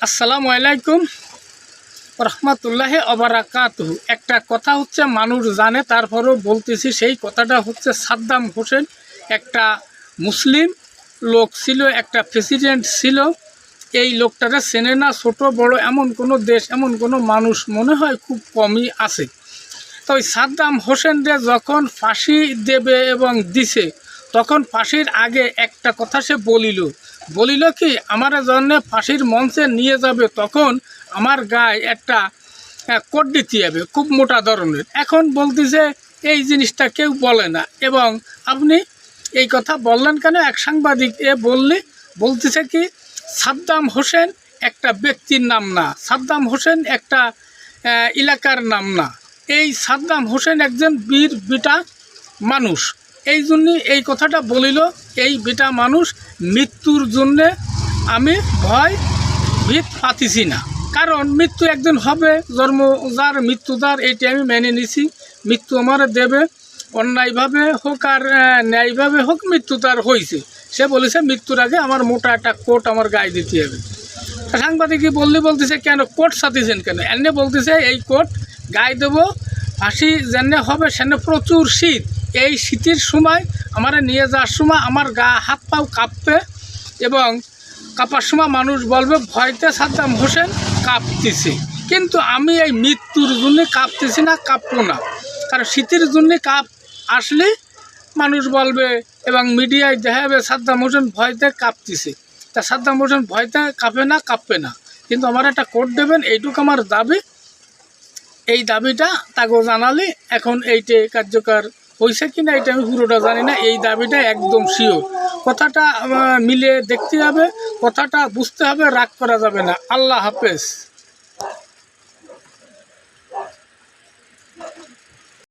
আসসালামু আলাইকুম রহমতুল্লাহি ওবারাকাতুহু। একটা কথা হচ্ছে মানুষ জানে, তারপরেও বলতেছি। সেই কথাটা হচ্ছে সাদ্দাম হোসেন একটা মুসলিম লোক ছিল, একটা প্রেসিডেন্ট ছিল। এই লোকটাকে চেনে না ছোট বড় এমন কোনো দেশ, এমন কোনো মানুষ মনে হয় খুব কমই আছে। তো ওই সাদ্দাম হোসেনরে যখন ফাঁসি দেবে এবং দিছে, তখন ফাঁসির আগে একটা কথা সে বলিল কি, আমার জন্য ফাঁসির মঞ্চে নিয়ে যাবে তখন আমার গায়ে একটা কোট দিতে হবে, খুব মোটা ধরনের। এখন বলতেছে এই জিনিসটা কেউ বলে না, এবং আপনি এই কথা বললেন কেন? এক সাংবাদিক বলতেছে কি, সাদ্দাম হোসেন একটা ব্যক্তির নাম না, সাদ্দাম হোসেন একটা এলাকার নাম না। এই সাদ্দাম হোসেন একজন বীর বিটা মানুষ। এই জন্যই এই কথাটা বলিল। এই বিটা মানুষ মৃত্যুর জন্যে আমি ভীত পাতিছি না, কারণ মৃত্যু একদিন হবে। জন্ম যার মৃত্যু তার, এইটা আমি মেনে নিছি। মৃত্যু আমার দেবে, অন্যায়ভাবে হোক আর ন্যায়ভাবে হোক, মৃত্যু তার হয়েছে। সে বলেছে মৃত্যুর আগে আমার মোটা একটা কোট আমার গায়ে দিতে হবে। সাংবাদিকই বলতেছে কেন কোট সাথেছেন কেন? এনে বলতেছে এই কোট গায়ে দেবো, ফাঁসি যেনে হবে সেনে প্রচুর শীত। এই শীতের সময় আমার নিয়ে যাওয়ার সময় আমার গা হাত পাও কাঁপবে, এবং কাঁপার সময় মানুষ বলবে ভয়তে সাদ্দাম হোসেন কাঁপতেছে। কিন্তু আমি এই মৃত্যুর জন্যে কাঁপতেছি না, কাঁপবো না। কারণ শীতের জন্যে কাঁপ আসলে মানুষ বলবে এবং মিডিয়ায় দেখাবে সাদ্দাম হোসেন ভয়তে কাঁপতেছে। তা সাদ্দাম হোসেন ভয়তে কাঁপবে না। কিন্তু আমার একটা কোট দেবেন, এইটুকু আমার দাবি। এই দাবিটা তাকে জানালে, এখন এইটে কার্যকর হয়েছে কিনা এটা আমি পুরোটা জানি না। এই দাবিটা একদম শিওর। কথাটা মিলে দেখতে হবে, কথাটা বুঝতে হবে, রাগ করা যাবে না। আল্লাহ হাফেজ।